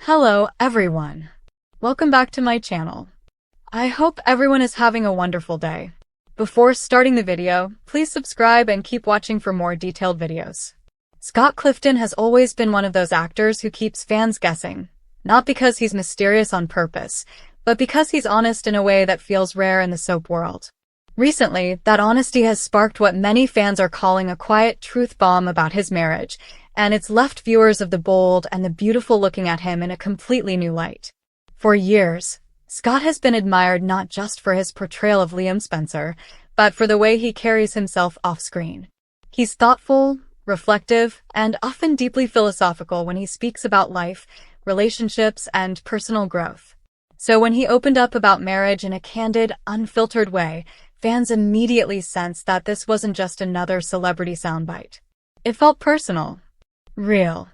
Hello, everyone. Welcome back to my channel. I hope everyone is having a wonderful day. Before starting the video, please subscribe and keep watching for more detailed videos. Scott Clifton has always been one of those actors who keeps fans guessing, not because he's mysterious on purpose, but because he's honest in a way that feels rare in the soap world. Recently, that honesty has sparked what many fans are calling a quiet truth bomb about his marriage, and it's left viewers of the bold and the beautiful looking at him in a completely new light. For years, Scott has been admired not just for his portrayal of Liam Spencer, but for the way he carries himself off-screen. He's thoughtful, reflective, and often deeply philosophical when he speaks about life, relationships, and personal growth. So when he opened up about marriage in a candid, unfiltered way, fans immediately sensed that this wasn't just another celebrity soundbite. It felt personal, real,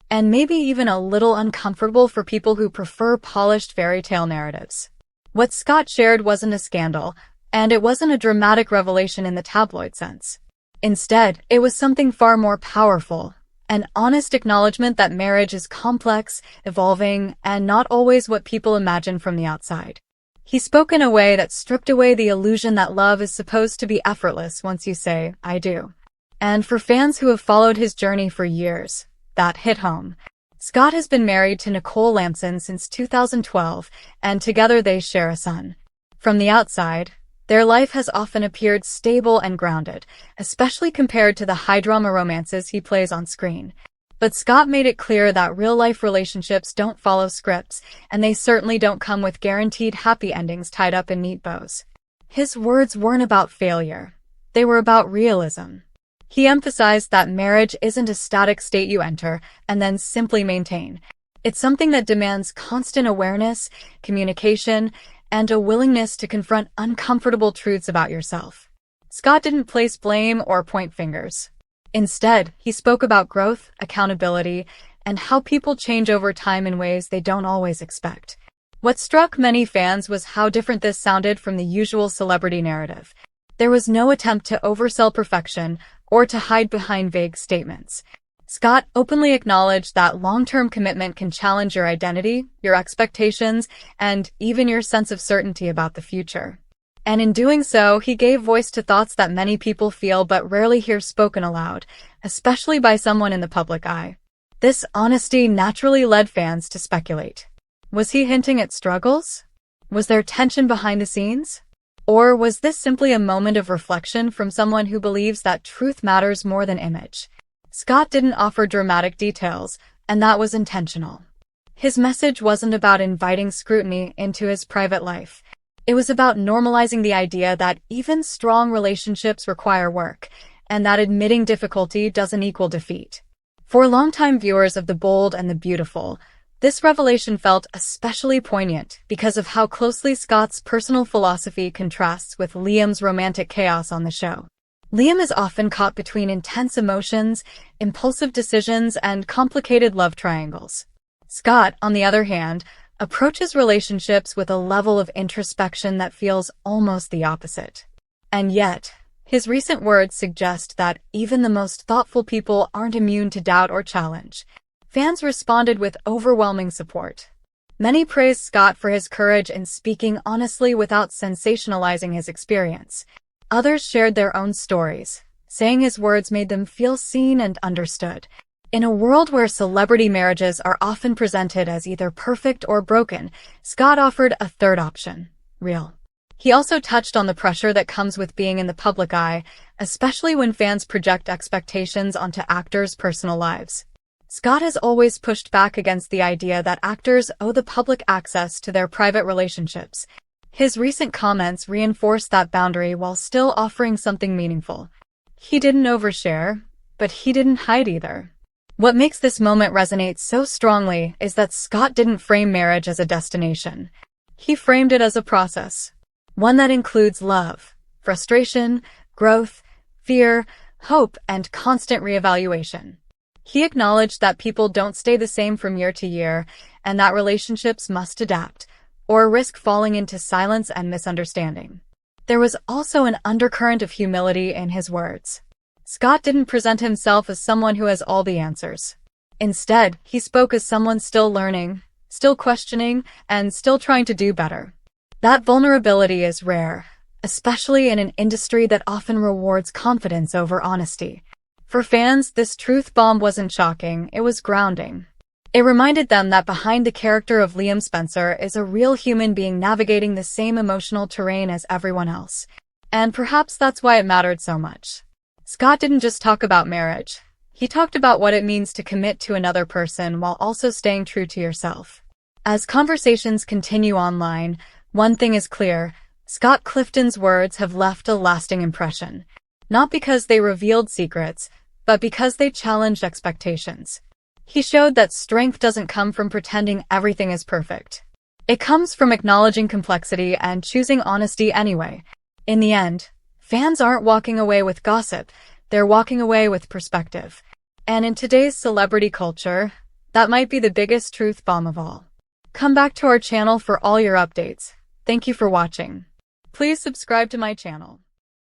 and maybe even a little uncomfortable for people who prefer polished fairy tale narratives. What Scott shared wasn't a scandal, and it wasn't a dramatic revelation in the tabloid sense. Instead, it was something far more powerful, an honest acknowledgement that marriage is complex, evolving, and not always what people imagine from the outside. He spoke in a way that stripped away the illusion that love is supposed to be effortless once you say, "I do." And for fans who have followed his journey for years, that hit home. Scott has been married to Nicole Lamson since 2012, and together they share a son. From the outside, their life has often appeared stable and grounded, especially compared to the high-drama romances he plays on screen. But Scott made it clear that real-life relationships don't follow scripts, and they certainly don't come with guaranteed happy endings tied up in neat bows. His words weren't about failure. They were about realism. He emphasized that marriage isn't a static state you enter and then simply maintain. It's something that demands constant awareness, communication, and a willingness to confront uncomfortable truths about yourself. Scott didn't place blame or point fingers. Instead, he spoke about growth, accountability, and how people change over time in ways they don't always expect. What struck many fans was how different this sounded from the usual celebrity narrative. There was no attempt to oversell perfection or to hide behind vague statements. Scott openly acknowledged that long-term commitment can challenge your identity, your expectations, and even your sense of certainty about the future. And in doing so, he gave voice to thoughts that many people feel but rarely hear spoken aloud, especially by someone in the public eye. This honesty naturally led fans to speculate. Was he hinting at struggles? Was there tension behind the scenes? Or was this simply a moment of reflection from someone who believes that truth matters more than image? Scott didn't offer dramatic details, and that was intentional. His message wasn't about inviting scrutiny into his private life. It was about normalizing the idea that even strong relationships require work, and that admitting difficulty doesn't equal defeat. For longtime viewers of the bold and the beautiful, this revelation felt especially poignant because of how closely Scott's personal philosophy contrasts with Liam's romantic chaos on the show. Liam is often caught between intense emotions, impulsive decisions, and complicated love triangles. Scott, on the other hand, approaches relationships with a level of introspection that feels almost the opposite. And yet, his recent words suggest that even the most thoughtful people aren't immune to doubt or challenge. Fans responded with overwhelming support. Many praised Scott for his courage in speaking honestly without sensationalizing his experience. Others shared their own stories, saying his words made them feel seen and understood. In a world where celebrity marriages are often presented as either perfect or broken, Scott offered a third option: real. He also touched on the pressure that comes with being in the public eye, especially when fans project expectations onto actors' personal lives. Scott has always pushed back against the idea that actors owe the public access to their private relationships. His recent comments reinforced that boundary while still offering something meaningful. He didn't overshare, but he didn't hide either. What makes this moment resonate so strongly is that Scott didn't frame marriage as a destination. He framed it as a process, one that includes love, frustration, growth, fear, hope, and constant reevaluation. He acknowledged that people don't stay the same from year to year, and that relationships must adapt, or risk falling into silence and misunderstanding. There was also an undercurrent of humility in his words. Scott didn't present himself as someone who has all the answers. Instead, he spoke as someone still learning, still questioning, and still trying to do better. That vulnerability is rare, especially in an industry that often rewards confidence over honesty. For fans, this truth bomb wasn't shocking, it was grounding. It reminded them that behind the character of Liam Spencer is a real human being navigating the same emotional terrain as everyone else. And perhaps that's why it mattered so much. Scott didn't just talk about marriage. He talked about what it means to commit to another person while also staying true to yourself. As conversations continue online, one thing is clear: Scott Clifton's words have left a lasting impression. Not because they revealed secrets, but because they challenged expectations. He showed that strength doesn't come from pretending everything is perfect. It comes from acknowledging complexity and choosing honesty anyway. In the end, fans aren't walking away with gossip, they're walking away with perspective. And in today's celebrity culture, that might be the biggest truth bomb of all. Come back to our channel for all your updates. Thank you for watching. Please subscribe to my channel.